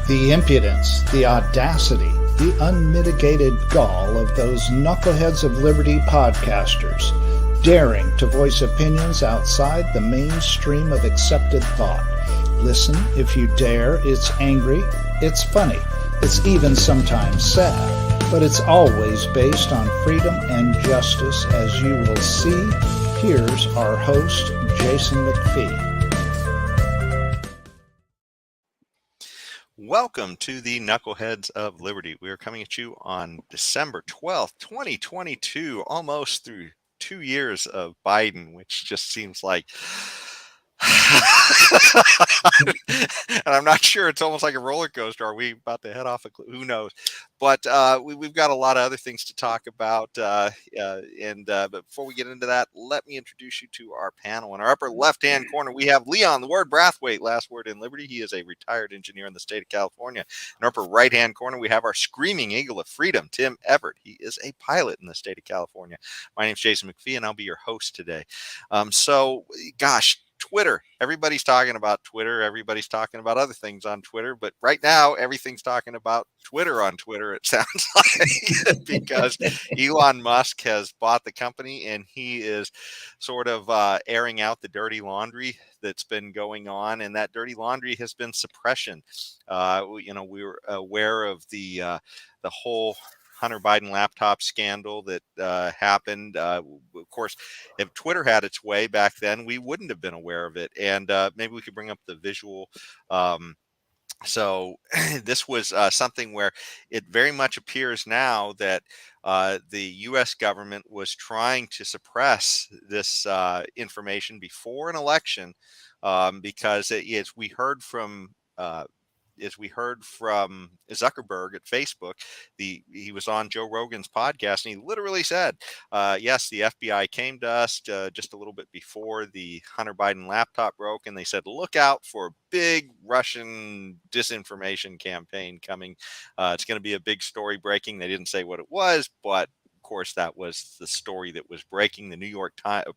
The impudence, the audacity, the unmitigated gall of those knuckleheads of liberty podcasters, daring to voice opinions outside the mainstream of accepted thought. Listen if you dare. It's angry, it's funny, it's even sometimes sad, but it's always based on freedom and justice, as you will see. Here's our host, Jason McPhee. Welcome to the Knuckleheads of Liberty. We are coming at you on December 12th, 2022, almost through 2 years of Biden, which just seems like... and I'm not sure. It's almost like a roller coaster. Are we about to head off a cliff? Who knows? But we've got a lot of other things to talk about. But before we get into that, let me introduce you to our panel. In our upper left-hand corner, we have Leon, the word Brathwaite, last word in Liberty. He is a retired engineer in the state of California. In our upper right-hand corner, we have our screaming eagle of freedom, Tim Everett. He is a pilot in the state of California. My name's Jason McPhee, and I'll be your host today. Gosh, Twitter. Everybody's talking about Twitter. Everybody's talking about other things on Twitter. But right now, everything's talking about Twitter on Twitter, it sounds like, because Elon Musk has bought the company and he is sort of airing out the dirty laundry that's been going on. And that dirty laundry has been suppression. We were aware of the whole Hunter Biden laptop scandal that happened. Of course, if Twitter had its way back then, we wouldn't have been aware of it. And maybe we could bring up the visual. So this was something where it very much appears now that the U.S. government was trying to suppress this information before an election because as we heard from Zuckerberg at Facebook, he was on Joe Rogan's podcast, and he literally said, yes, the FBI came to us just a little bit before the Hunter Biden laptop broke, and they said, look out for a big Russian disinformation campaign coming. It's going to be a big story breaking. They didn't say what it was, but of course, that was the story that was breaking. The New York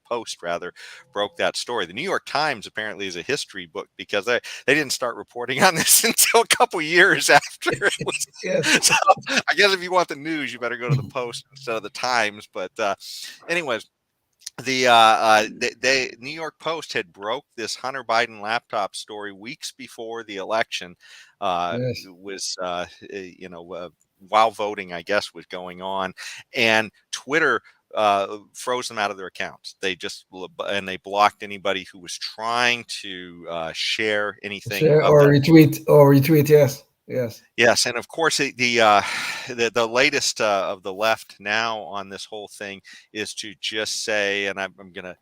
Post, rather, broke that story. The New York Times apparently is a history book because they didn't start reporting on this until a couple years after it was. Yes. So I guess if you want the news, you better go to the Post instead of the Times. But anyways, the New York Post had broke this Hunter Biden laptop story weeks before the election. Yes. While voting, I guess, was going on, and Twitter froze them out of their accounts. They blocked anybody who was trying to share anything or retweet. Yes. And of course, the latest of the left now on this whole thing is to just say, and I'm going to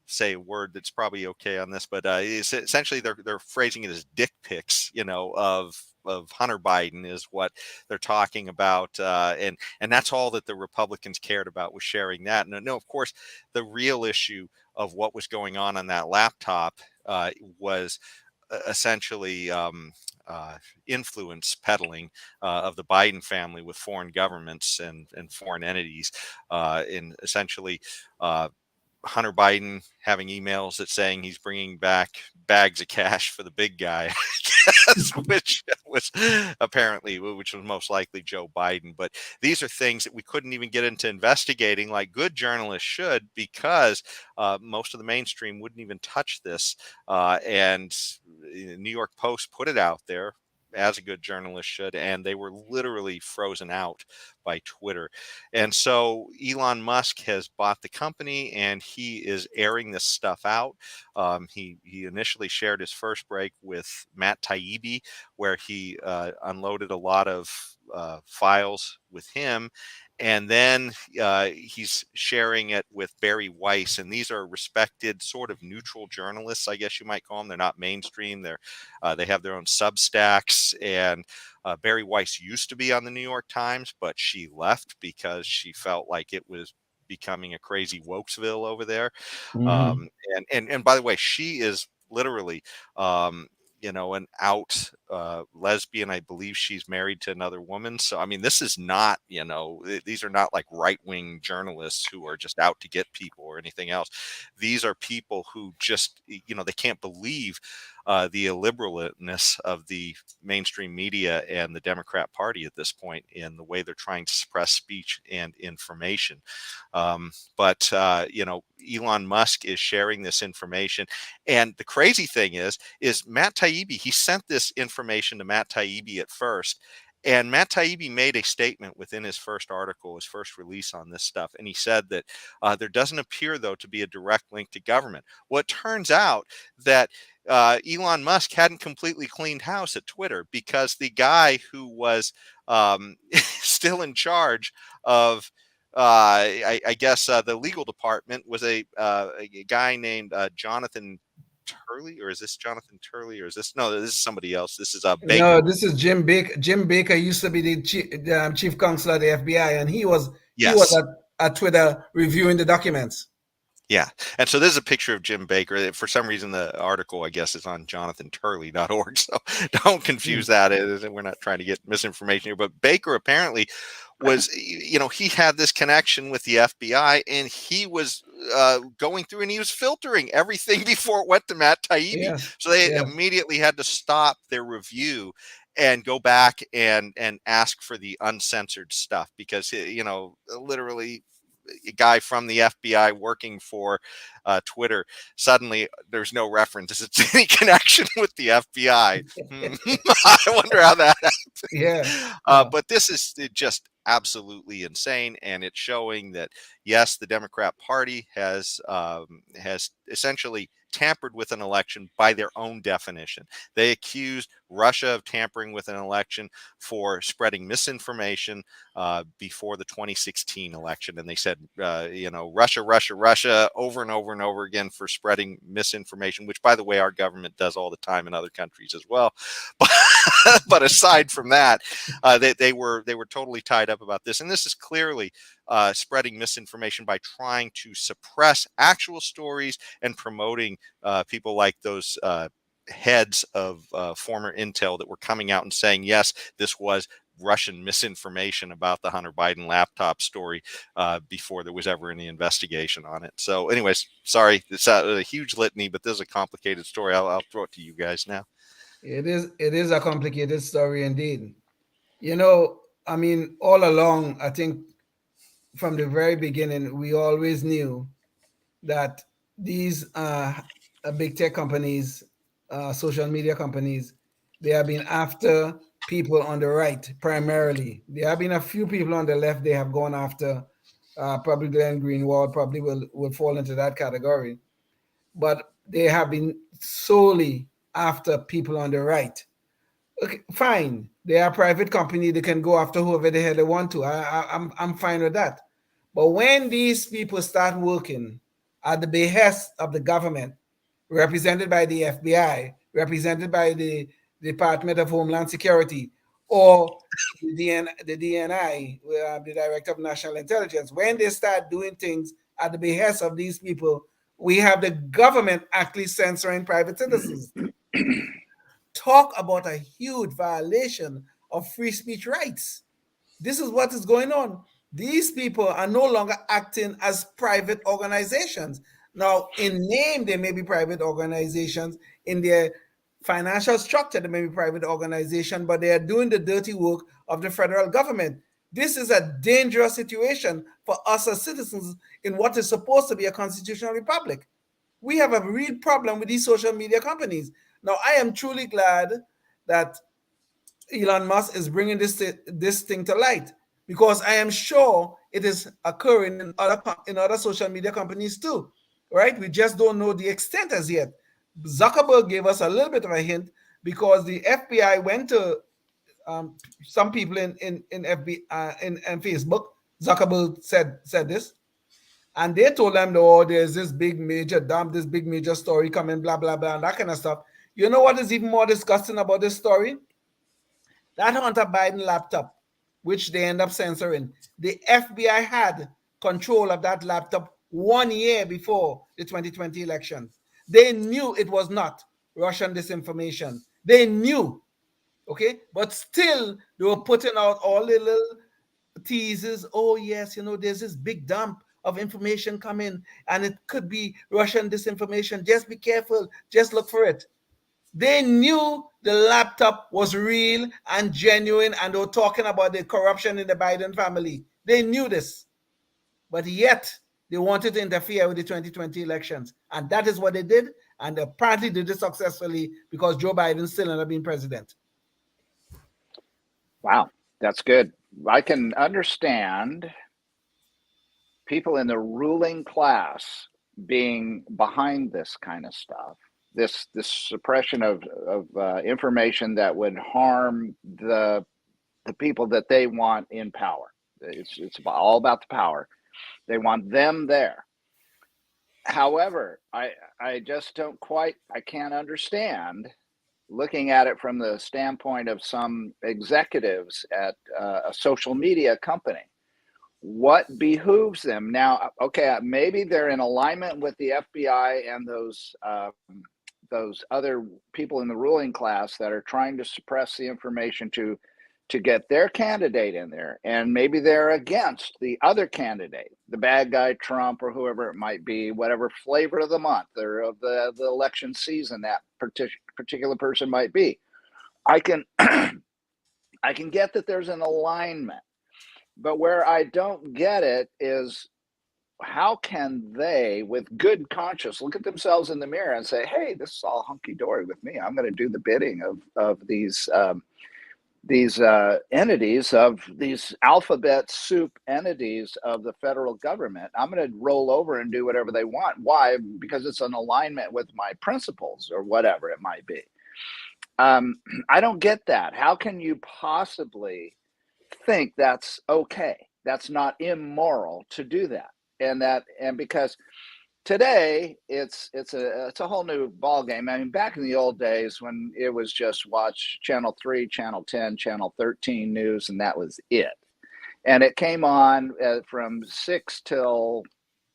say a word that's probably okay on this, but essentially they're phrasing it as dick pics, of Hunter Biden is what they're talking about, and that's all that the Republicans cared about, was sharing that. No, of course, the real issue of what was going on that laptop was essentially influence peddling of the Biden family with foreign governments and foreign entities, in essentially Hunter Biden having emails that saying he's bringing back bags of cash for the big guy, which was most likely Joe Biden. But these are things that we couldn't even get into investigating like good journalists should, because most of the mainstream wouldn't even touch this. And the New York Post put it out there, as a good journalist should, and they were literally frozen out by Twitter. And so Elon Musk has bought the company, and he is airing this stuff out. He initially shared his first break with Matt Taibbi, where he unloaded a lot of files with him. And then he's sharing it with Barry Weiss, and these are respected sort of neutral journalists, I guess you might call them. They're not mainstream. They have their own Substacks, and Barry Weiss used to be on the New York Times, but she left because she felt like it was becoming a crazy Wokesville over there. Mm-hmm. And by the way, she is literally an out lesbian. I believe she's married to another woman. So, I mean, this is not, these are not like right-wing journalists who are just out to get people or anything else. These are people who just, they can't believe the illiberalness of the mainstream media and the Democrat Party at this point in the way they're trying to suppress speech and information. But Elon Musk is sharing this information. And the crazy thing is Matt Taibbi, he sent this information to Matt Taibbi at first. And Matt Taibbi made a statement within his first article, his first release on this stuff. And he said that there doesn't appear, though, to be a direct link to government. Well, it turns out that Elon Musk hadn't completely cleaned house at Twitter, because the guy who was still in charge of I guess the legal department was a guy named Jonathan Turley, or is this Jonathan Turley, or is this this is somebody else? This is Baker. No, this is Jim Baker. Jim Baker used to be the chief counsel of the FBI, and he was at Twitter reviewing the documents. Yeah. And so this is a picture of Jim Baker. For some reason, the article, I guess, is on jonathanturley.org. So don't confuse that. We're not trying to get misinformation here. But Baker apparently was, he had this connection with the FBI, and he was going through and he was filtering everything before it went to Matt Taibbi. Yes. So they immediately had to stop their review and go back and ask for the uncensored stuff, because, literally a guy from the FBI working for Twitter, suddenly there's no reference to any connection with the FBI. I wonder how that happened. Yeah. But this is just absolutely insane, and it's showing that yes, the Democrat Party has essentially tampered with an election by their own definition. They accused Russia of tampering with an election for spreading misinformation before the 2016 election, and they said, Russia, over and over and over again for spreading misinformation, which, by the way, our government does all the time in other countries as well. But aside from that, they were totally tied up about this, and this is clearly spreading misinformation by trying to suppress actual stories and promoting people like those heads of former intel that were coming out and saying, yes, this was Russian misinformation about the Hunter Biden laptop story before there was ever any investigation on it. So anyways, sorry, it's a huge litany, but this is a complicated story. I'll throw it to you guys now. It is a complicated story indeed. I mean, all along, I think from the very beginning, we always knew that these big tech companies, social media companies, they have been after people on the right primarily. There have been a few people on the left they have gone after. Probably Glenn Greenwald probably will fall into that category. But they have been solely after people on the right. Okay, fine. They are a private company. They can go after whoever the hell they want to. I'm fine with that. But when these people start working at the behest of the government, represented by the FBI, represented by the Department of Homeland Security, or the DNI, the Director of National Intelligence, when they start doing things at the behest of these people, we have the government actually censoring private citizens. Talk about a huge violation of free speech rights. This is what is going on. These people are no longer acting as private organizations. Now, in name, they may be private organizations. In their financial structure, they may be private organizations, but they are doing the dirty work of the federal government. This is a dangerous situation for us as citizens in what is supposed to be a constitutional republic. We have a real problem with these social media companies. Now, I am truly glad that Elon Musk is bringing this thing to light, because I am sure it is occurring in other social media companies too, right? We just don't know the extent as yet. Zuckerberg gave us a little bit of a hint, because the FBI went to some people in Facebook. Zuckerberg said this, and they told them, "Oh, there's this big major story coming, blah blah blah," and that kind of stuff. You know what is even more disgusting about this story? That Hunter Biden laptop, which they end up censoring, the FBI had control of that laptop 1 year before the 2020 elections. They knew it was not Russian disinformation. They knew. Okay, but still they were putting out all the little teases. Oh yes, there's this big dump of information coming, and it could be Russian disinformation. Just be careful. Just look for it. They knew the laptop was real and genuine, and they were talking about the corruption in the Biden family. They knew this, but yet they wanted to interfere with the 2020 elections, and that is what they did. And apparently did it successfully because Joe Biden still ended up being president. Wow, that's good. I can understand people in the ruling class being behind this kind of stuff. This suppression of information that would harm the people that they want in power. It's all about the power. They want them there. However, I just don't quite, I can't understand looking at it from the standpoint of some executives at a social media company, what behooves them now. Okay, maybe they're in alignment with the FBI and those other people in the ruling class that are trying to suppress the information to get their candidate in there, and maybe they're against the other candidate, the bad guy Trump or whoever it might be, whatever flavor of the month or of the election season that particular person might be. I can I can get that there's an alignment, but where I don't get it is how can they, with good conscience, look at themselves in the mirror and say, "Hey, this is all hunky dory with me. I'm going to do the bidding of these entities, of these alphabet soup entities of the federal government. I'm going to roll over and do whatever they want." Why? Because it's in alignment with my principles or whatever it might be. I don't get that. How can you possibly think that's okay? That's not immoral to do that, and because today it's a whole new ball game. I mean, back in the old days when it was just watch channel 3, channel 10, channel 13 news, and that was it. And it came on from 6 till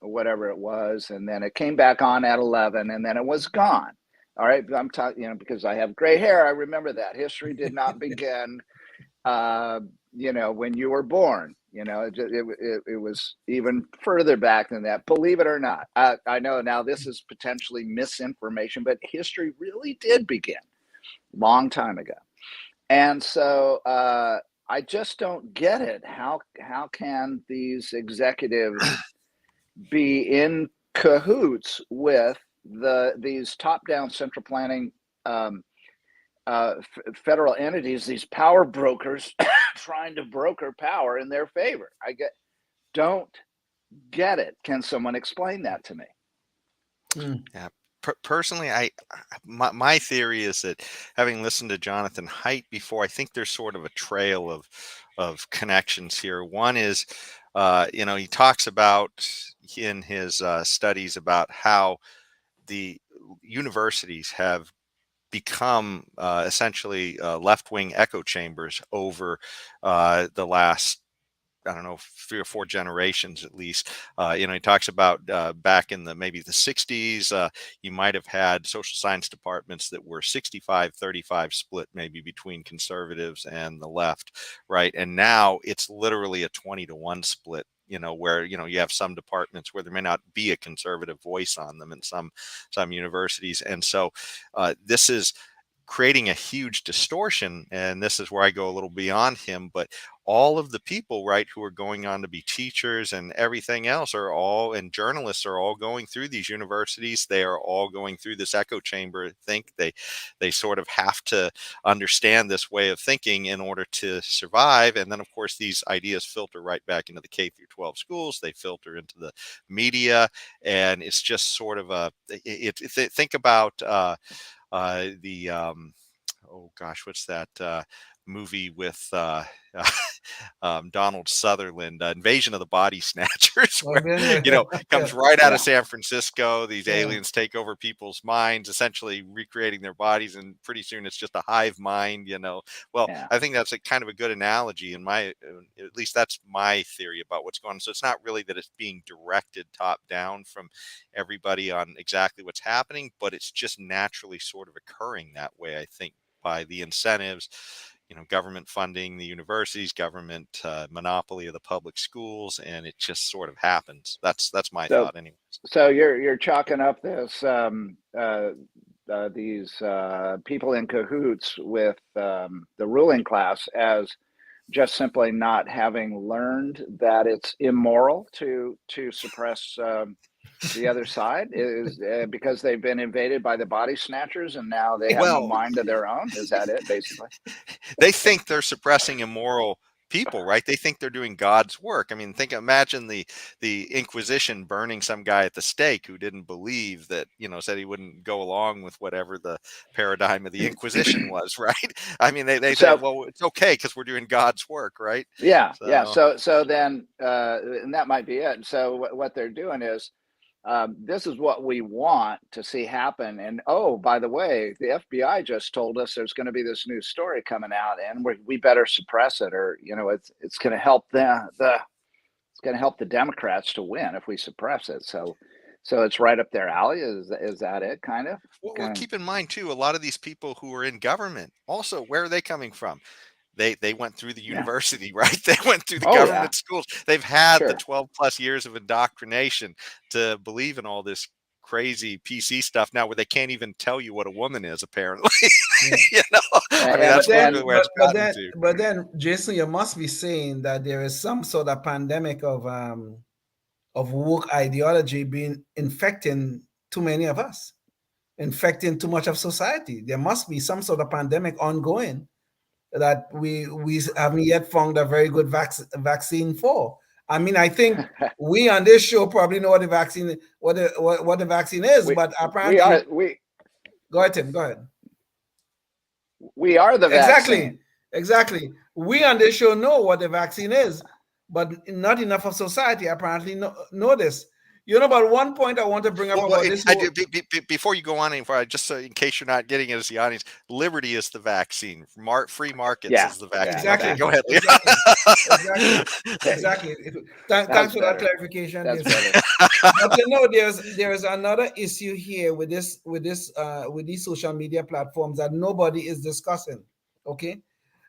whatever it was, and then it came back on at 11, and then it was gone. All right, I'm talking, because I have gray hair, I remember that history did not begin when you were born. It was even further back than that, believe it or not. I know now this is potentially misinformation, but history really did begin a long time ago. And so I just don't get it. How can these executives be in cahoots with these top-down central planning federal entities, these power brokers trying to broker power in their favor? Don't get it. Can someone explain that to me? Yeah. Personally, my theory is that, having listened to Jonathan Haidt before, I think there's sort of a trail of connections here. One is, he talks about in his studies about how the universities have become essentially left-wing echo chambers over the last, I don't know, 3 or 4 generations at least. He talks about back in maybe the 60s, you might have had social science departments that were 65-35 split, maybe between conservatives and the left, right? And now it's literally a 20-1 split. Where you have some departments where there may not be a conservative voice on them in some universities, and so this is creating a huge distortion. And this is where I go a little beyond him, but all of the people, right, who are going on to be teachers and everything else and journalists are all going through these universities. They are all going through this echo chamber. They sort of have to understand this way of thinking in order to survive. And then, of course, these ideas filter right back into the K through 12 schools. They filter into the media, and it's just sort of think about the oh gosh, what's that movie with Donald Sutherland, Invasion of the Body Snatchers, where comes right out of San Francisco. These aliens take over people's minds, essentially recreating their bodies, and pretty soon it's just a hive mind. Well, I think that's a kind of a good analogy at least that's my theory about what's going on. So it's not really that it's being directed top down from everybody on exactly what's happening, but it's just naturally sort of occurring that way, I think, by the incentives, government funding, the universities, government monopoly of the public schools, and it just sort of happens. That's my thought, anyways. So you're chalking up this these people in cahoots with the ruling class as just simply not having learned that it's immoral to suppress the other side, is because they've been invaded by the body snatchers and now they have no mind of their own. Is that it, basically? They think they're suppressing immoral people, right? They think they're doing God's work. I mean, imagine the Inquisition burning some guy at the stake who didn't believe that, said he wouldn't go along with whatever the paradigm of the Inquisition was, right? I mean, they said, well, it's okay because we're doing God's work, right? Yeah, yeah. So then, and that might be it. And so what they're doing is, this is what we want to see happen. And oh, by the way, the FBI just told us there's going to be this new story coming out, and we better suppress it, or it's going to help it's going to help the Democrats to win if we suppress it. So it's right up their alley. Is that it, kind of? Well, keep in mind too, a lot of these people who are in government, also, where are they coming from? They went through the university, right? They went through the government schools. They've had the 12 plus years of indoctrination to believe in all this crazy PC stuff now, where they can't even tell you what a woman is, apparently. I mean, that's literally where it's gotten to. But then, Jason, you must be saying that there is some sort of pandemic of woke ideology being infecting too many of us, infecting too much of society. There must be some sort of pandemic ongoing that we haven't yet found a very good vaccine for. I mean, I think we on this show probably know what the vaccine is, but apparently go ahead, Tim. Go ahead. We are the vaccine. Exactly. We on this show know what the vaccine is, but not enough of society apparently know this. But one point I want to bring up about this. Before you go on, just so in case you're not getting it as the audience, liberty is the vaccine. Free markets is the vaccine. Exactly. Okay, go ahead. Exactly. Thanks for that clarification. But there's another issue here with these social media platforms that nobody is discussing. Okay.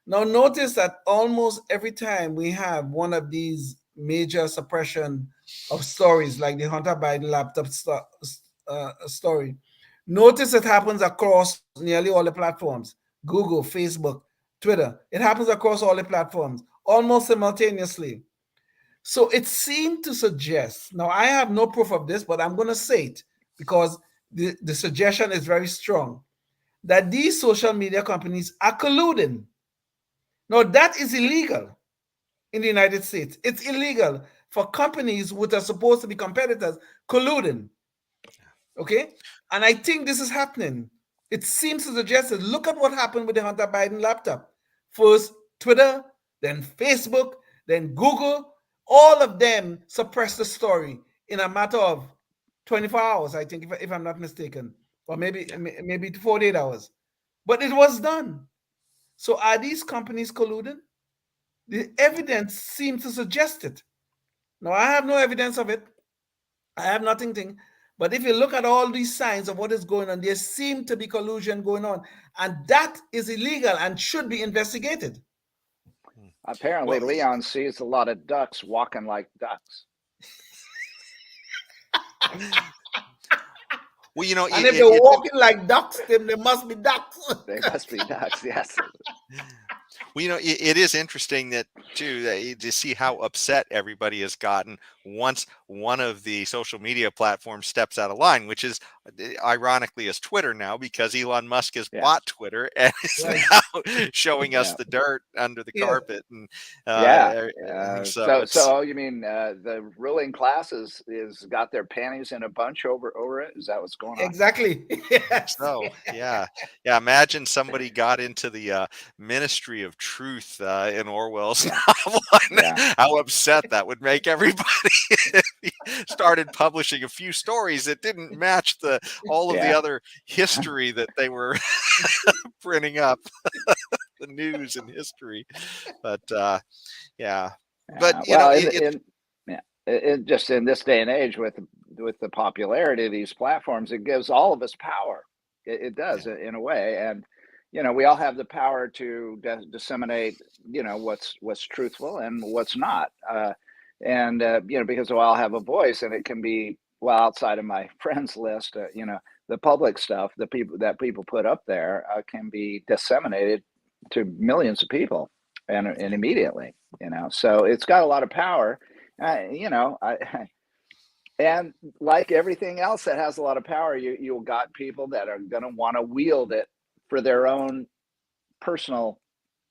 Now notice that almost every time we have one of these major suppression of stories like the Hunter Biden laptop story, notice it happens across nearly all the platforms: Google, Facebook, Twitter. It happens across all the platforms almost simultaneously. So it seemed to suggest, now I have no proof of this, but I'm going to say it because the suggestion is very strong, that these social media companies are colluding. Now that is illegal in the United States. It's illegal for companies which are supposed to be competitors colluding. Okay? And I think this is happening. It seems to suggest that look at what happened with the Hunter Biden laptop. First Twitter, then Facebook, then Google. All of them suppressed the story in a matter of 24 hours, I think, if I'm not mistaken, or maybe 48 hours. But it was done. So are these companies colluding? The evidence seems to suggest it. Now, I have no evidence of it. I have nothing. But if you look at all these signs of what is going on, there seems to be collusion going on. And that is illegal and should be investigated. Apparently, Leon sees a lot of ducks walking like ducks. Well, and if they're walking like ducks, then there must be ducks. They must be ducks, yes. Well, it is interesting that too to see how upset everybody has gotten once one of the social media platforms steps out of line, which is ironically is Twitter now, because Elon Musk has bought Twitter and is now showing us the dirt under the carpet. And so you mean the ruling class is got their panties in a bunch over it? Is that what's going on? Exactly. Yes. So yeah. Imagine somebody got into the Ministry of Truth in Orwell's novel, and how upset that would make everybody. He started publishing a few stories that didn't match all of the other history that they were printing up, the news and history. But but it just in this day and age with the popularity of these platforms, it gives all of us power. It does in a way, and we all have the power to disseminate, what's truthful and what's not. And because we all have a voice, and it can be, well, outside of my friends list, the public stuff, the people put up there, can be disseminated to millions of people, and immediately, so it's got a lot of power. And like everything else that has a lot of power, you've got people that are going to want to wield it for their own personal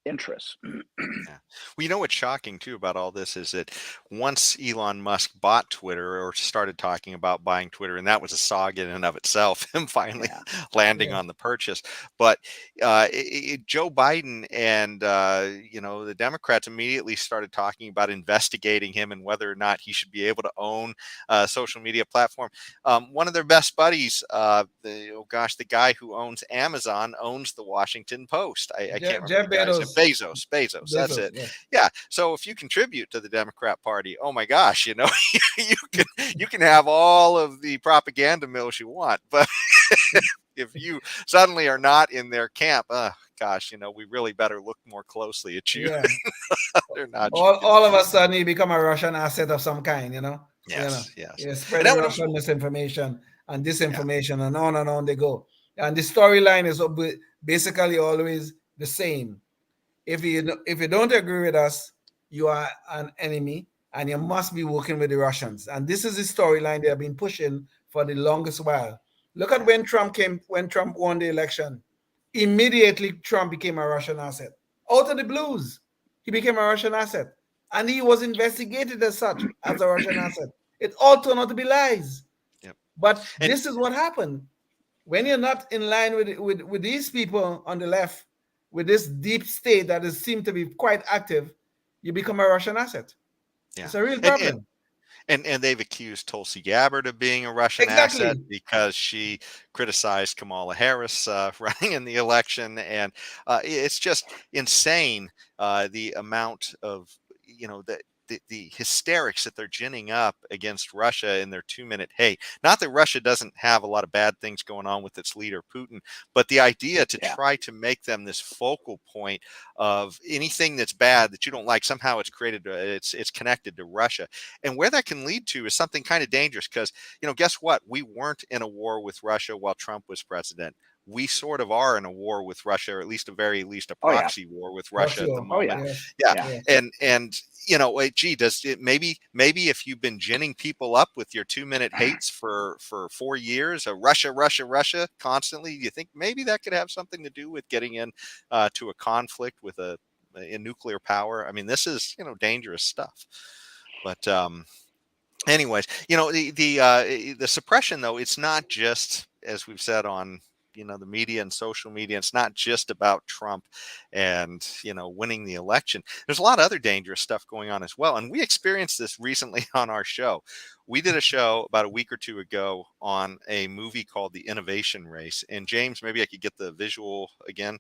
interests. Yeah. Well, what's shocking too about all this is that once Elon Musk bought Twitter, or started talking about buying Twitter, and that was a saga in and of itself, him finally Yeah. landing on the purchase. But Joe Biden and the Democrats immediately started talking about investigating him and whether or not he should be able to own a social media platform. One of their best buddies, the guy who owns Amazon, owns the Washington Post. I can't remember Jeff the guy's name. Bezos. Bezos. That's it. Yeah. Yeah. So if you contribute to the Democrat Party, oh my gosh, you can have all of the propaganda mills you want, but if you suddenly are not in their camp, gosh, we really better look more closely at you. Yeah. They're not. All of a sudden, you become a Russian asset of some kind. Yes. You're spreading Russian misinformation and disinformation, and on they go. And the storyline is basically always the same. If you don't agree with us, you are an enemy, and you must be working with the Russians. And this is the storyline they have been pushing for the longest while. Look at when Trump won the election. Immediately, Trump became a Russian asset. Out of the blues, he became a Russian asset. And he was investigated as such, as a Russian asset. It all turned out to be lies. Yep. But this is what happened. When you're not in line with these people on the left, with this deep state that is seemed to be quite active, you become a Russian asset. Yeah. It's a real problem. And they've accused Tulsi Gabbard of being a Russian asset because she criticized Kamala Harris running in the election. And it's just insane, the amount of, the hysterics that they're ginning up against Russia in their 2-minute hate. Not that Russia doesn't have a lot of bad things going on with its leader, Putin, but the idea to try to make them this focal point of anything that's bad that you don't like, somehow it's connected to Russia. And where that can lead to is something kind of dangerous, because, guess what? We weren't in a war with Russia while Trump was president. We sort of are in a war with Russia, or at least a proxy war with Russia at the moment. And does it maybe if you've been ginning people up with your 2-minute hates for 4 years, Russia constantly, do you think maybe that could have something to do with getting in to a conflict with a nuclear power? I mean, this is dangerous stuff. But anyways, the suppression, though, it's not just, as we've said, on the media and social media. It's not just about Trump and winning the election. There's a lot of other dangerous stuff going on as well, and we experienced this recently on our show. We did a show about a week or two ago on a movie called The Innovation Race. And James, maybe I could get the visual again.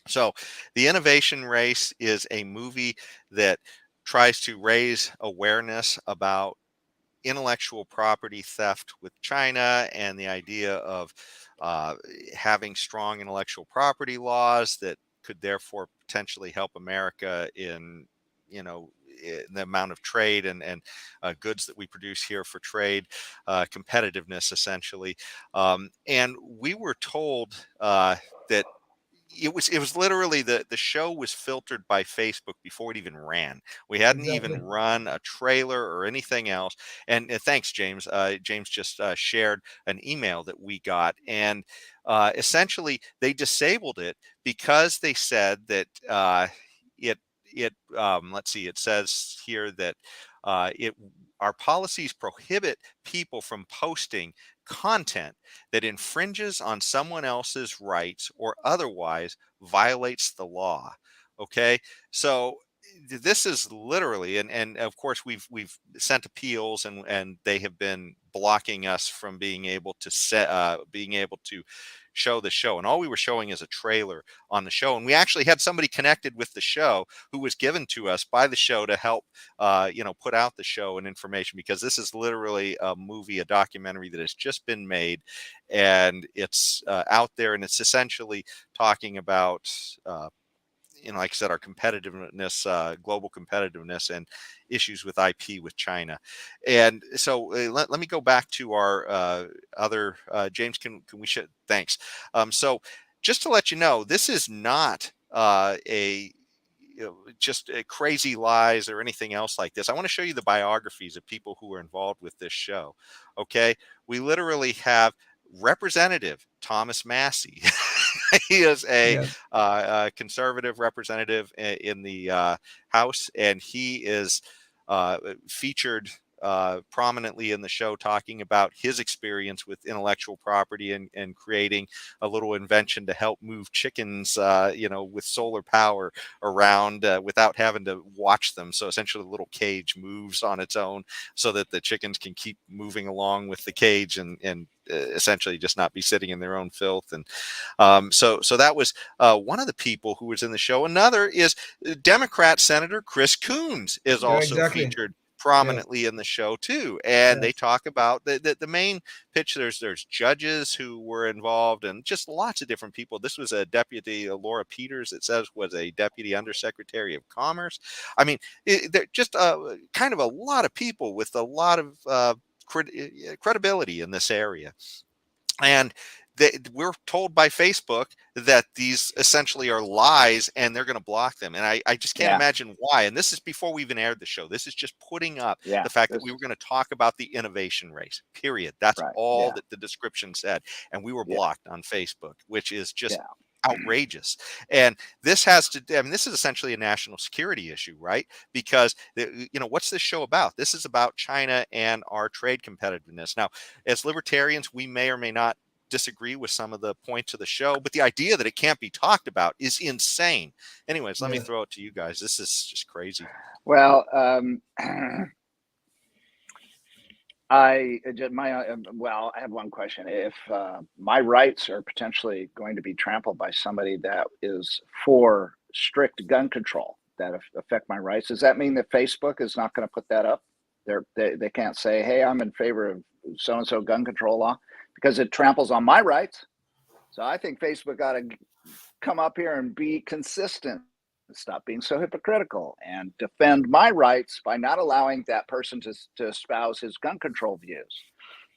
So The Innovation Race is a movie that tries to raise awareness about intellectual property theft with China, and the idea of having strong intellectual property laws that could therefore potentially help America in the amount of trade and goods that we produce here for trade, competitiveness essentially. And we were told that it was literally the show was filtered by Facebook before it even ran. We hadn't even run a trailer or anything else. And thanks, James. James just shared an email that we got, and essentially they disabled it because they said that let's see, it says here that our policies prohibit people from posting content that infringes on someone else's rights or otherwise violates the law. Okay, so this is literally, and of course we've sent appeals, and they have been blocking us from being able to show the show. And all we were showing is a trailer on the show, and we actually had somebody connected with the show who was given to us by the show to help put out the show and information, because this is literally a movie, a documentary that has just been made, and it's out there, and it's essentially talking about like I said, our competitiveness, global competitiveness, and issues with IP with China. And so let me go back to our other James. Can we should thanks. So just to let you know, this is not just crazy lies or anything else like this. I want to show you the biographies of people who are involved with this show. Okay, we literally have Representative Thomas Massey. He is a Yes. conservative representative in the House, and he is featured prominently in the show, talking about his experience with intellectual property and creating a little invention to help move chickens, with solar power around without having to watch them. So essentially, the little cage moves on its own so that the chickens can keep moving along with the cage and essentially just not be sitting in their own filth. And so that was one of the people who was in the show. Another is Democrat Senator Chris Coons is Yeah, also exactly. featured Yes. prominently in the show too, and they Yes. talk about the main pitch. There's judges who were involved, and just lots of different people. This was a deputy, Laura Peters, it says, was a deputy undersecretary of commerce. I mean, they're just kind of a lot of people with a lot of credibility in this area. And we're told by Facebook that these essentially are lies, and they're going to block them. And I just can't Yeah. imagine why. And this is before we even aired the show. This is just putting up Yeah. the fact that we were going to talk about the innovation race, period. That's Right. all Yeah. that the description said. And we were Yeah. blocked on Facebook, which is just Yeah. outrageous. And this has to, I mean, this is essentially a national security issue, right? Because what's this show about? This is about China and our trade competitiveness. Now, as libertarians, we may or may not disagree with some of the points of the show, but the idea that it can't be talked about is insane. Anyways, let me throw it to you guys. This is just crazy. Well, I have one question. If my rights are potentially going to be trampled by somebody that is for strict gun control that affect my rights, does that mean that Facebook is not going to put that up? They can't say, "Hey, I'm in favor of so and so gun control law," because it tramples on my rights. So I think Facebook got to come up here and be consistent, stop being so hypocritical, and defend my rights by not allowing that person to espouse his gun control views.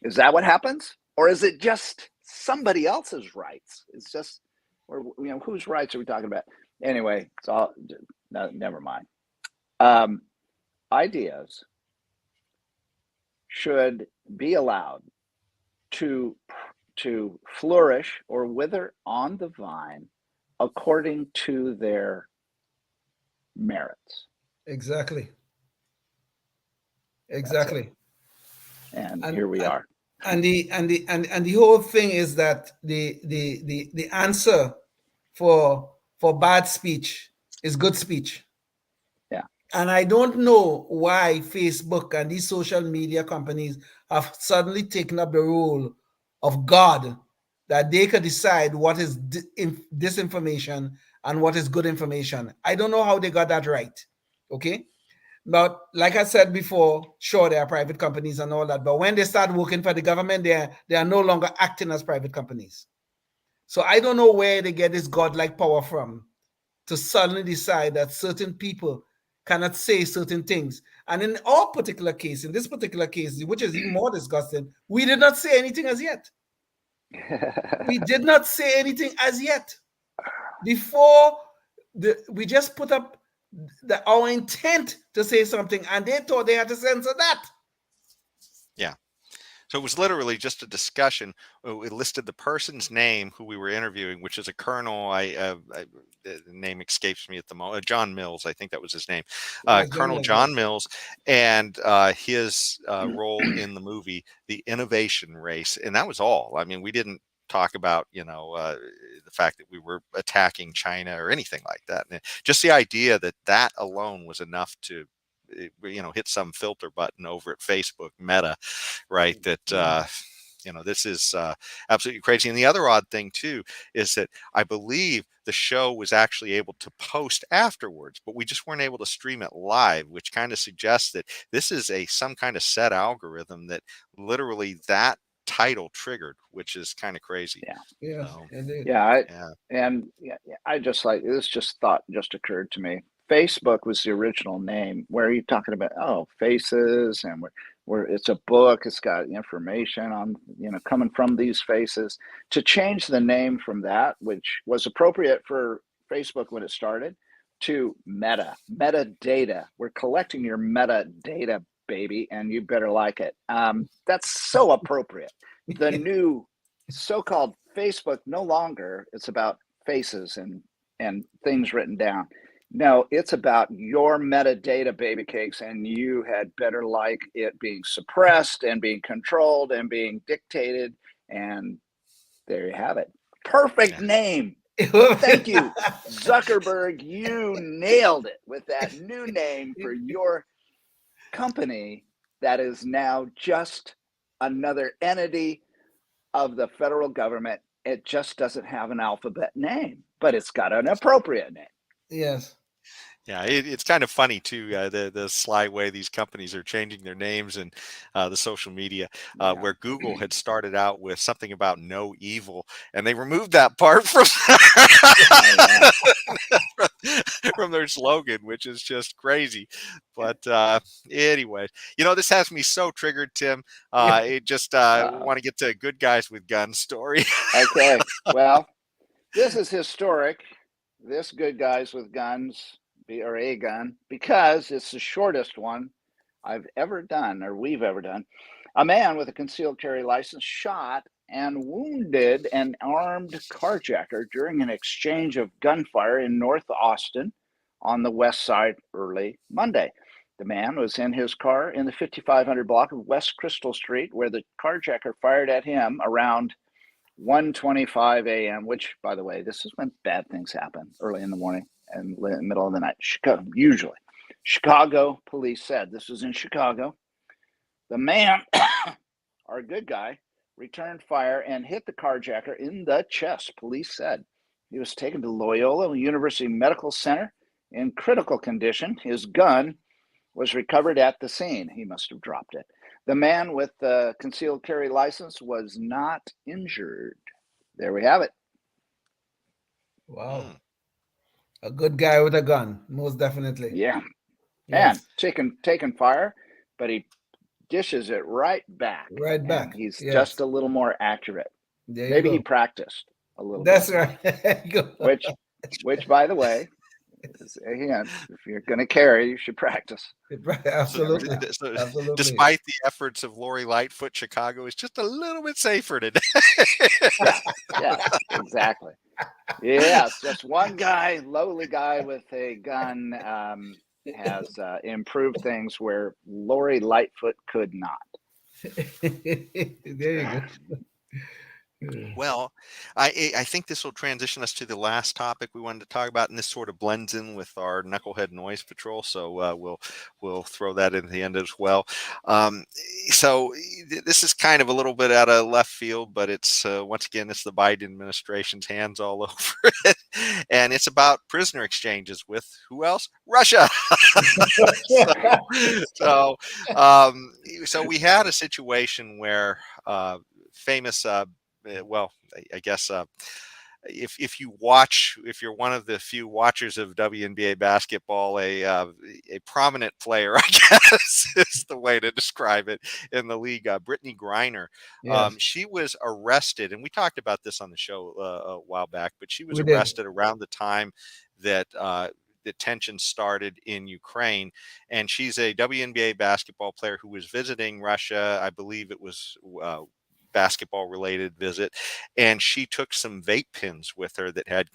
Is that what happens? Or is it just somebody else's rights? It's just, whose rights are we talking about? Anyway, it's all, no, never mind. Ideas should be allowed to flourish or wither on the vine according to their merits. Exactly. And here we are. And the whole thing is that the answer for bad speech is good speech. Yeah. And I don't know why Facebook and these social media companies have suddenly taken up the role of God, that they could decide what is disinformation and what is good information. I don't know how they got that right. Okay. But like I said before, sure, there are private companies and all that, but when they start working for the government, they are no longer acting as private companies. So I don't know where they get this godlike power from to suddenly decide that certain people cannot say certain things. And in our particular case, in this particular case, which is even more disgusting, we did not say anything as yet. We did not say anything as yet. Before we just put up our intent to say something, and they thought they had to censor that. Yeah. So it was literally just a discussion. It listed the person's name who we were interviewing, which is a colonel. The name escapes me at the moment. John Mills, I think that was his name. Colonel John Mills, and his role in the movie, The Innovation Race. And that was all. I mean, we didn't talk about, the fact that we were attacking China or anything like that. And just the idea that that alone was enough to, hit some filter button over at Facebook Meta, right? That, this is absolutely crazy. And the other odd thing too is that I believe the show was actually able to post afterwards, but we just weren't able to stream it live, which kind of suggests that this is some kind of set algorithm that literally that title triggered, which is kind of crazy. Yeah. I just like this. Just occurred to me. Facebook was the original name. Where are you talking about? Oh, faces, and where it's a book. It's got information on coming from these faces. To change the name from that, which was appropriate for Facebook when it started, to metadata. We're collecting your metadata, baby, and you better like it. That's so appropriate. The new so-called Facebook, no longer it's about faces and things written down. No, it's about your metadata, baby cakes, and you had better like it being suppressed and being controlled and being dictated. And there you have it. Perfect name. Thank you, Zuckerberg. You nailed it with that new name for your company that is now just another entity of the federal government. It just doesn't have an alphabet name, but it's got an appropriate name. Yes. Yeah, it's kind of funny too, the sly way these companies are changing their names and the social media, where Google had started out with something about no evil, and they removed that part from from their slogan, which is just crazy. But anyway, this has me so triggered, Tim. It just want to get to a good guys with guns story. Okay, well, this is historic. This good guys with guns. Or a gun, because it's the shortest one I've ever done, or we've ever done. A man with a concealed carry license shot and wounded an armed carjacker during an exchange of gunfire in North Austin on the west side early Monday. The man was in his car in the 5500 block of West Crystal Street, where the carjacker fired at him around 1:25 a.m., which, by the way, this is when bad things happen, early in the morning and in the middle of the night. Chicago police said, this was in Chicago. The man, our good guy, returned fire and hit the carjacker in the chest, police said. He was taken to Loyola University Medical Center in critical condition. His gun was recovered at the scene. He must have dropped it. The man with the concealed carry license was not injured. There we have it. Wow. A good guy with a gun, most definitely. Yeah. Yes. And taking fire, but he dishes it right back. Right back. He's just a little more accurate. Maybe he practiced a little That's bit. Right. Which, by the way, is a hint. If you're going to carry, you should practice. Absolutely. Absolutely. Despite the efforts of Lori Lightfoot, Chicago is just a little bit safer today. Yeah, exactly. Yes, just one guy, lowly guy with a gun, has improved things where Lori Lightfoot could not. There you go. Well, I think this will transition us to the last topic we wanted to talk about, and this sort of blends in with our Knucklehead Noise Patrol. So we'll throw that in the end as well. So this is kind of a little bit out of left field, but it's once again it's the Biden administration's hands all over it, and it's about prisoner exchanges with who else? Russia. So we had a situation where famous. Well, I guess if you're one of the few watchers of WNBA basketball, a prominent player, I guess is the way to describe it in the league, Brittany Griner. Yes. She was arrested, and we talked about this on the show a while back, but she was arrested around the time that the tension started in Ukraine, and she's a WNBA basketball player who was visiting Russia. I believe it was basketball related visit, and she took some vape pens with her that had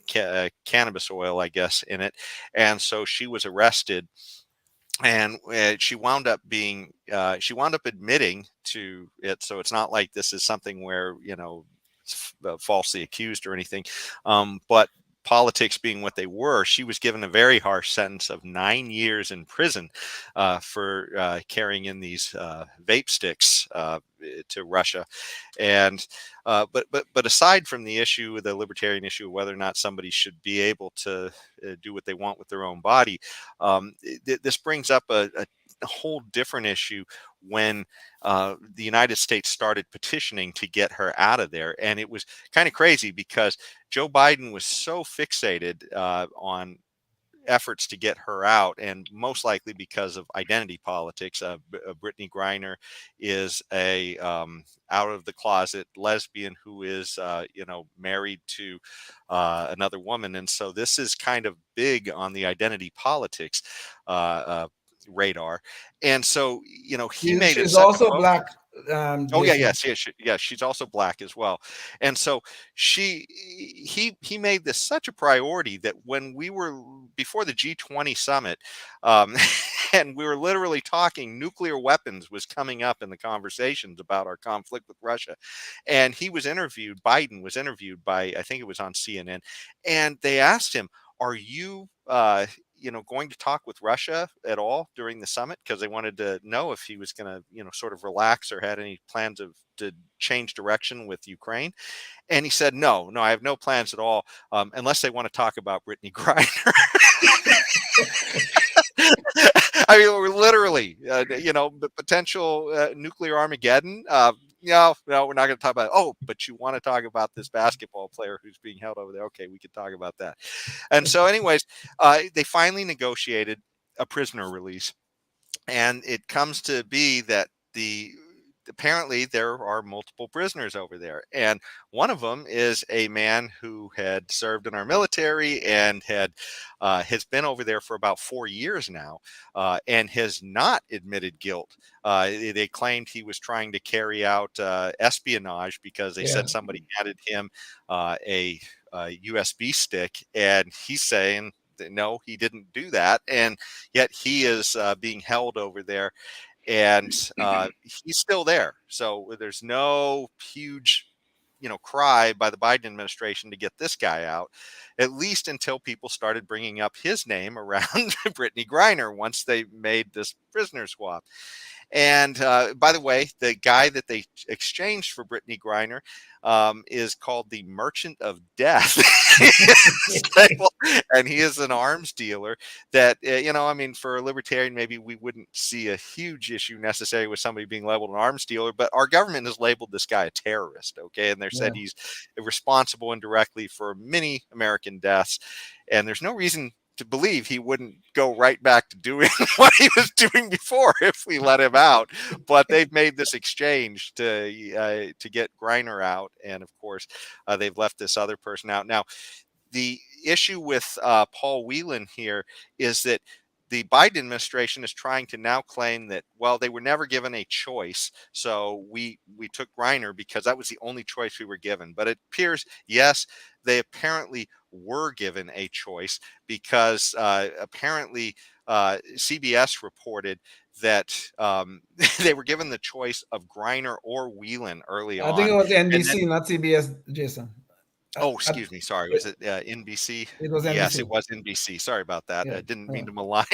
cannabis oil, I guess, in it, and so she was arrested, and she wound up admitting to it. So it's not like this is something where falsely accused or anything. But politics being what they were, she was given a very harsh sentence of 9 years in prison for carrying in these vape sticks to Russia. And but aside from the issue, the libertarian issue of whether or not somebody should be able to do what they want with their own body, this brings up a whole different issue when the United States started petitioning to get her out of there. And it was kind of crazy because Joe Biden was so fixated on efforts to get her out, and most likely because of identity politics. Brittany Griner is a out of the closet lesbian who is married to another woman, and so this is kind of big on the identity politics radar. And so he made it She's such a also focus. black. Oh yeah, Jason. yes, she's also black as well. And so he made this such a priority that when we were before the G20 summit, and we were literally talking, nuclear weapons was coming up in the conversations about our conflict with Russia. And Biden was interviewed by, I think it was on CNN, and they asked him, "Are you going to talk with Russia at all during the summit?" Because they wanted to know if he was going to, sort of relax or had any plans to change direction with Ukraine. And he said, no, I have no plans at all, unless they want to talk about Brittany Griner. I mean, we're literally, the potential nuclear Armageddon. No, we're not going to talk about it. Oh, but you want to talk about this basketball player who's being held over there. Okay, we can talk about that. And so anyways, they finally negotiated a prisoner release. And it comes to be that apparently there are multiple prisoners over there. And one of them is a man who had served in our military and has been over there for about 4 years now, and has not admitted guilt. They claimed he was trying to carry out espionage because they said somebody handed him a USB stick, and he's saying that no, he didn't do that. And yet he is being held over there. And he's still there. So there's no huge, cry by the Biden administration to get this guy out, at least until people started bringing up his name around Brittany Griner once they made this prisoner swap. And by the way, the guy that they exchanged for Brittany Griner is called the Merchant of Death. And he is an arms dealer that, for a libertarian, maybe we wouldn't see a huge issue necessarily with somebody being labeled an arms dealer, but our government has labeled this guy a terrorist. Okay. And they said he's responsible indirectly for many American deaths. And there's no reason to believe he wouldn't go right back to doing what he was doing before if we let him out. But they've made this exchange to get Griner out, and of course they've left this other person out. Now, the issue with Paul Whelan here is that the Biden administration is trying to now claim that, well, they were never given a choice, so we took Griner because that was the only choice we were given. But it appears, yes, they apparently were given a choice because apparently CBS reported that they were given the choice of Griner or Whelan early on. I think it was NBC, not CBS, Jason. Oh, excuse me. Sorry. Was it NBC? It was NBC. Yes, it was NBC. Sorry about that. Yeah. I didn't mean to malign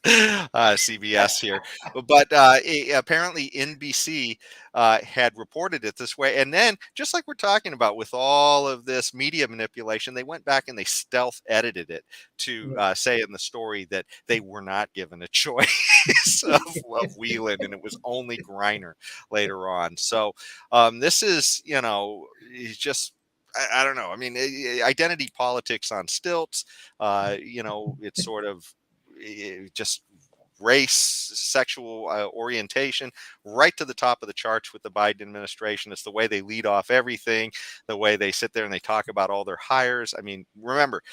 CBS here. But apparently NBC had reported it this way. And then, just like we're talking about with all of this media manipulation, they went back and they stealth edited it to say in the story that they were not given a choice of Whelan, and it was only Griner later on. So this is, just, I don't know. I mean, identity politics on stilts, it's sort of just race, sexual orientation, right to the top of the charts with the Biden administration. It's the way they lead off everything, the way they sit there and they talk about all their hires. I mean, remember,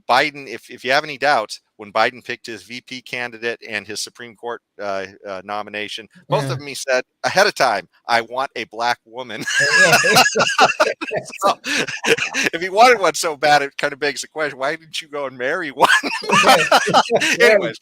Biden, if you have any doubts, when Biden picked his VP candidate and his Supreme Court nomination, both of them, he said ahead of time, I want a black woman. So, if he wanted one so bad, it kind of begs the question, why didn't you go and marry one? Anyways.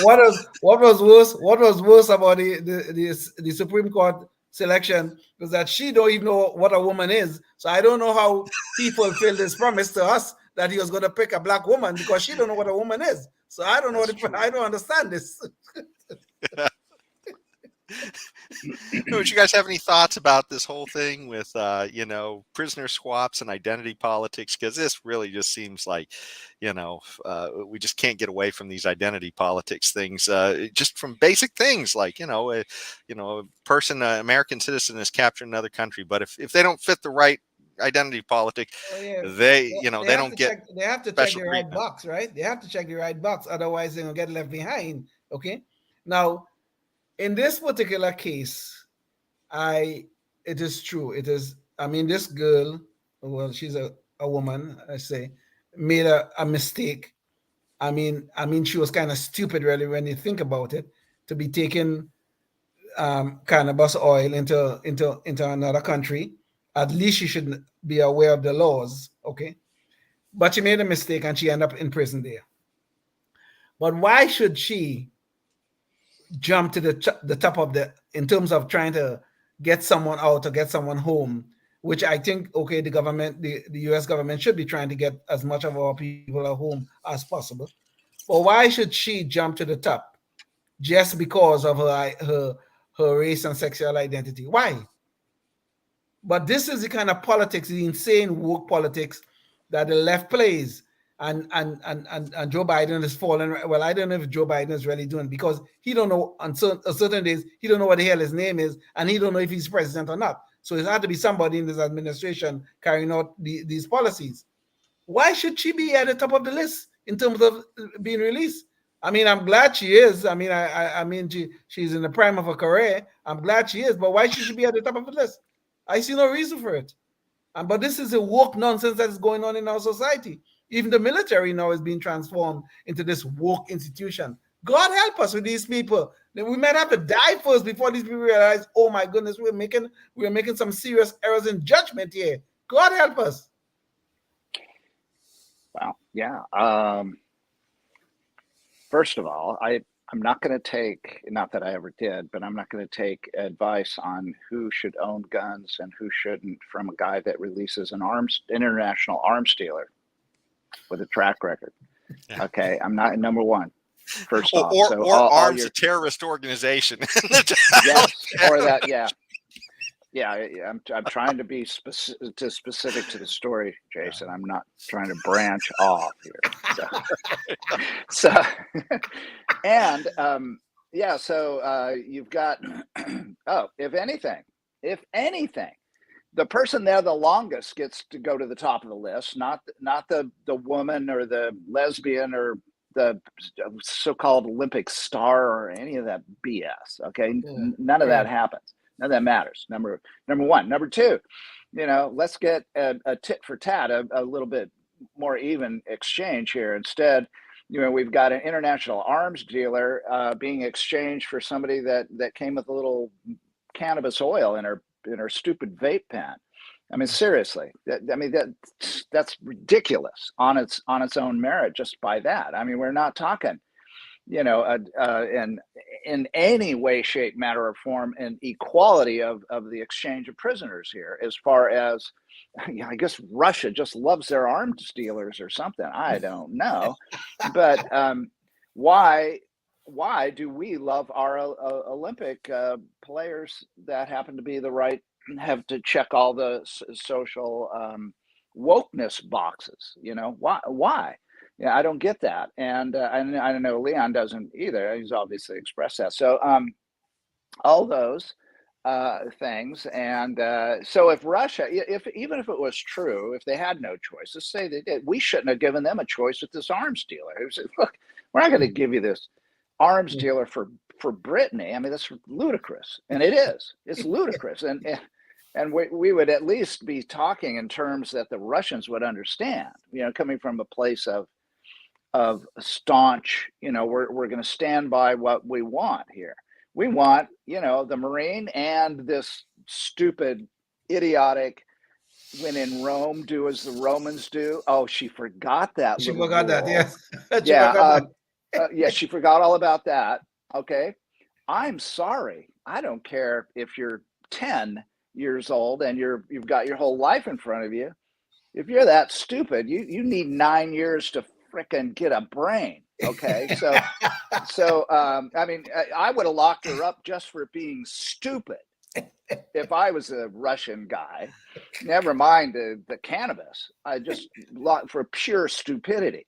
What was worse about the Supreme Court selection was that she don't even know what a woman is. So I don't know how he fulfilled his promise to us that he was going to pick a black woman because she don't know what a woman is. So I don't know I don't understand this. Would you guys have any thoughts about this whole thing with, prisoner swaps and identity politics? Because this really just seems like, we just can't get away from these identity politics things, just from basic things like, a person, an American citizen is captured in another country, but if they don't fit the right identity politic, they don't get they have to check the right box, right? They have to check the right box, otherwise they're gonna get left behind. Okay. Now, in this particular case, it is true. It is, this girl, well, she's a woman, I say, made a mistake. She was kind of stupid, really, when you think about it, to be taking cannabis oil into another country. At least she should be aware of the laws, okay? But she made a mistake and she ended up in prison there. But why should she jump to the top of in terms of trying to get someone out or get someone home, which I think, okay, the government, the US government should be trying to get as much of our people at home as possible. But why should she jump to the top just because of her race and sexual identity? Why? But this is the kind of politics, the insane woke politics that the left plays. And Joe Biden is falling. Well, I don't know if Joe Biden is really doing, because he don't know on certain days, he don't know what the hell his name is, and he don't know if he's president or not. So it had to be somebody in this administration carrying out these policies. Why should she be at the top of the list in terms of being released? I'm glad she is. She's in the prime of her career. I'm glad she is, but why should she be at the top of the list? I see no reason for it. But this is a woke nonsense that is going on in our society. Even the military now is being transformed into this woke institution. God help us with these people. We might have to die first before these people realize, oh my goodness, we're making some serious errors in judgment here. God help us. Well, yeah. First of all, I'm not going to take, not that I ever did, but I'm not going to take advice on who should own guns and who shouldn't from a guy that releases an international arms dealer with a track record. Okay, I'm not number one. First off, or arms a terrorist organization. Yes, or that, yeah. I'm trying to be specific to the story, Jason. I'm not trying to branch off here. So and you've got if anything, the person there the longest gets to go to the top of the list, not the woman or the lesbian or the so-called Olympic star or any of that BS. Okay, none of that happens. None of that matters. Number one. Number two, let's get a tit for tat, a little bit more even exchange here. Instead, we've got an international arms dealer being exchanged for somebody that came with a little cannabis oil in her stupid vape pen. Seriously, that's ridiculous on its own merit just by that. We're not talking, in any way, shape, matter, or form, an equality of the exchange of prisoners here. As far as, I guess Russia just loves their arms dealers or something. I don't know, but why do we love our Olympic players that happen to be have to check all the social wokeness boxes? Why? Yeah, I don't get that, and I don't know Leon doesn't either. He's obviously expressed that. So all those things, and so if Russia, even if it was true, if they had no choice, let's say they did, we shouldn't have given them a choice with this arms dealer. Who said, "Look, we're not going to give you this arms dealer for Brittany." That's ludicrous, and it is. It's ludicrous, and we would at least be talking in terms that the Russians would understand. Coming from a place of staunch, we're going to stand by what we want here. We want, the Marine and this stupid, idiotic, when in Rome, do as the Romans do. Oh, she forgot that. She forgot that, yes. She forgot all about that. Okay. I'm sorry. I don't care if you're 10 years old and you've got your whole life in front of you, if you're that stupid, you need 9 years to frickin' get a brain. Okay, so I mean, I would have locked her up just for being stupid if I was a Russian guy. Never mind the cannabis. I just locked for pure stupidity.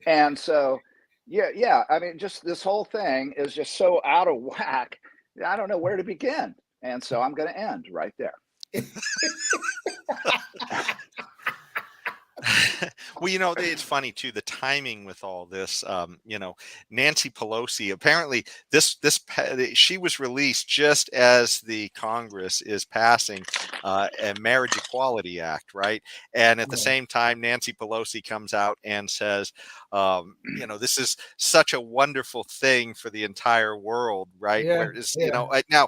And so, yeah. I mean, just this whole thing is just so out of whack. I don't know where to begin. And so I'm going to end right there. Well, you know, it's funny too, the timing with all this. You know, Nancy Pelosi, apparently she was released just as the Congress is passing a Marriage Equality Act, right? And at the same time, Nancy Pelosi comes out and says, you know, this is such a wonderful thing for the entire world, right? Whereas, you know, now,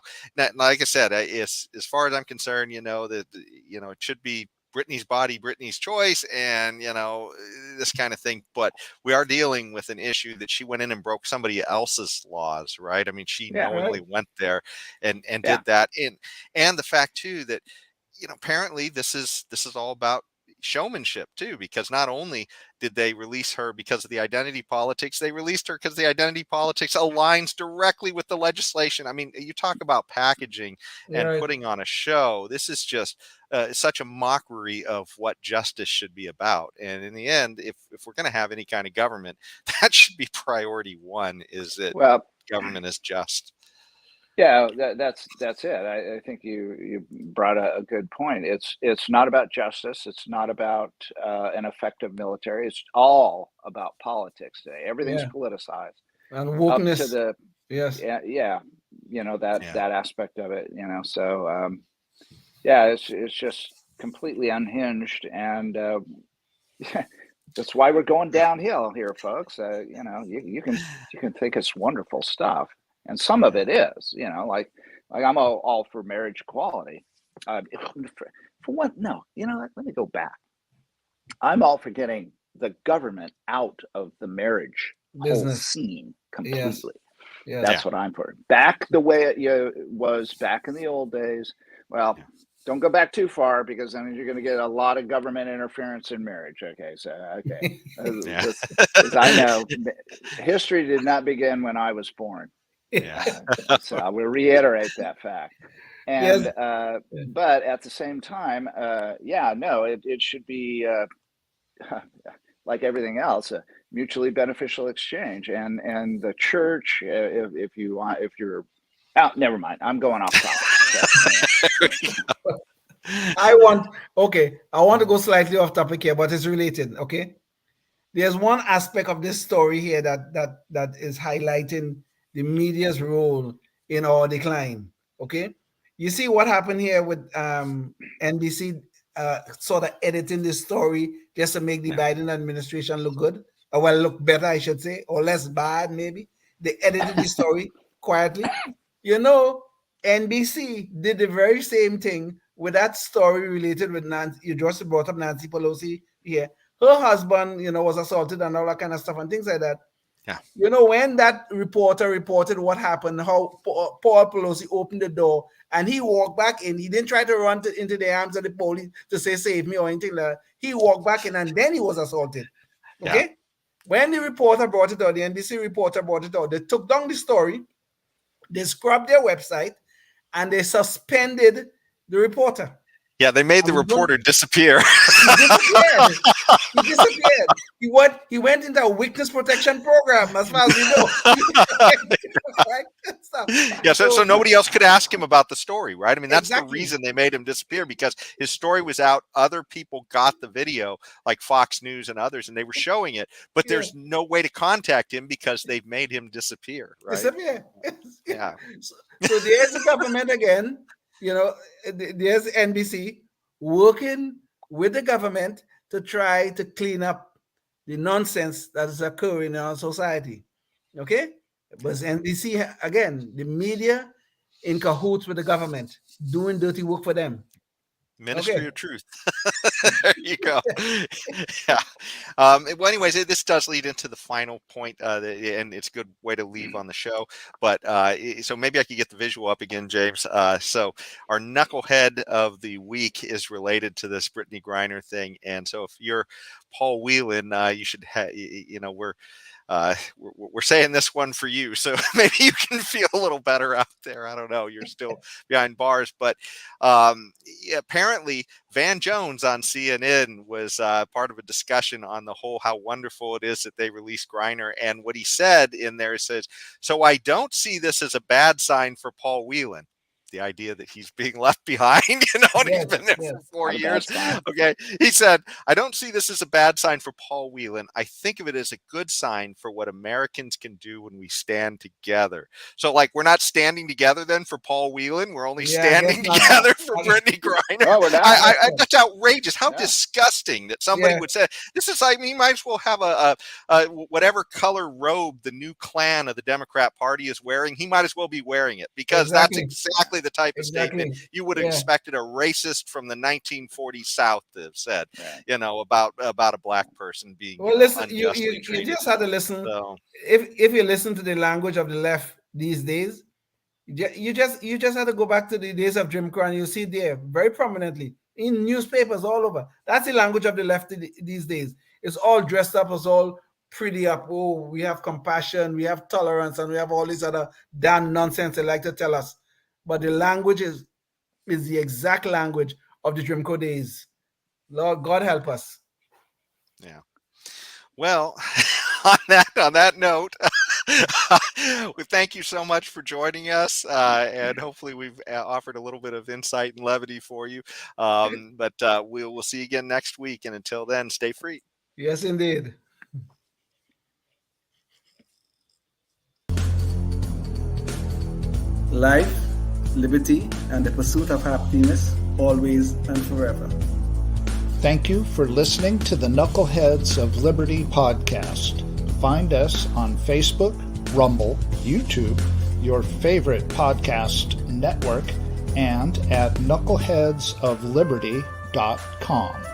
like I said, as far as I'm concerned, you know, that, you know, it should be Britney's body, Britney's choice, and, you know, this kind of thing. But we are dealing with an issue that she went in and broke somebody else's laws, right? I mean, she knowingly went there and did that. And the fact too that, you know, apparently this is all about showmanship too, because not only did they release her because of the identity politics, they released her because the identity politics aligns directly with the legislation. I mean, you talk about packaging and putting on a show. This is just such a mockery of what justice should be about. And in the end, if we're going to have any kind of government, that should be priority one, is that government is just. Yeah, that's it. I think you brought a good point. It's not about justice. It's not about an effective military. It's all about politics today. Everything's politicized. And wokeness. Up to the you know, that aspect of it. You know, so it's just completely unhinged, and that's why we're going downhill here, folks. You know, you can think it's wonderful stuff. And some of it is, you know, like I'm all for marriage equality. For what? No, you know, let me go back. I'm all for getting the government out of the marriage business scene completely. That's what I'm for. Back the way it was back in the old days. Well, don't go back too far, because I mean you're going to get a lot of government interference in marriage. Okay, so as I know, history did not begin when I was born. So I will reiterate that fact. And but at the same time, it should be like everything else, a mutually beneficial exchange. And the church, if you're out, never mind. I'm going off topic. I want to go slightly off topic here, but it's related. Okay, there's one aspect of this story here that is highlighting the media's role in our decline. Okay, you see what happened here with NBC sort of editing this story just to make the Biden administration look good, or well, look better, I should say, or less bad maybe. They edited the story quietly. You know, NBC did the very same thing with that story related with Nancy. You just brought up Nancy Pelosi here. Her husband, you know, was assaulted and all that kind of stuff and things like that. Yeah. You know, when that reporter reported what happened, how Paul Pelosi opened the door and he walked back in. He didn't try to run into the arms of the police to say, save me or anything like that. He walked back in and then he was assaulted. Okay? Yeah. When the reporter brought it out, the NBC reporter brought it out, they took down the story, they scrubbed their website, and they suspended the reporter. Yeah, they made the reporter disappear. He disappeared. He went into a witness protection program, as far as we know. Yeah, so nobody else could ask him about the story, right? I mean, that's the reason they made him disappear, because his story was out. Other people got the video, like Fox News and others, and they were showing it. But there's no way to contact him because they've made him disappear, right? Disappear. Yeah. So there's the government again. You know, there's NBC working with the government to try to clean up the nonsense that is occurring in our society. Okay? But NBC, again, the media in cahoots with the government, doing dirty work for them. Ministry of Truth. There you go. Yeah. Well, anyways, this does lead into the final point, and it's a good way to leave on the show. But so maybe I could get the visual up again, James. So our knucklehead of the week is related to this Brittany Griner thing, and so if you're Paul Whelan, you should we're saying this one for you, so maybe you can feel a little better out there. I don't know, you're still behind bars, but apparently Van Jones on CNN was part of a discussion on the whole how wonderful it is that they released Griner, and what he said in there says, "So I don't see this as a bad sign for Paul Whelan." The idea that he's being left behind, and he's been there for 4 years. Okay. He said, "I don't see this as a bad sign for Paul Whelan. I think of it as a good sign for what Americans can do when we stand together." So, like, we're not standing together then for Paul Whelan. We're only standing together for Brittany Griner. Oh, we're not. That's outrageous. How disgusting that somebody would say, this is like, he might as well have a whatever color robe the new clan of the Democrat Party is wearing. He might as well be wearing it, because that's exactly the type of statement you would have expected a racist from the 1940s South to have said, about a black person being listen, you treated. just had to listen. So, if you listen to the language of the left these days, you just have to go back to the days of Jim Crow, and you see there very prominently in newspapers all over. That's the language of the left these days. It's all dressed up, it's all pretty up. Oh, we have compassion, we have tolerance, and we have all these other damn nonsense they like to tell us. But the language is the exact language of the Jim Crow days. Lord God help us. Yeah. Well, on that note, we thank you so much for joining us, and hopefully we've offered a little bit of insight and levity for you. But we'll see you again next week, and until then, stay free. Yes, indeed. Life, liberty, and the pursuit of happiness, always and forever. Thank you for listening to the Knuckleheads of Liberty podcast. Find us on Facebook, Rumble, YouTube, your favorite podcast network, and at knuckleheadsofliberty.com.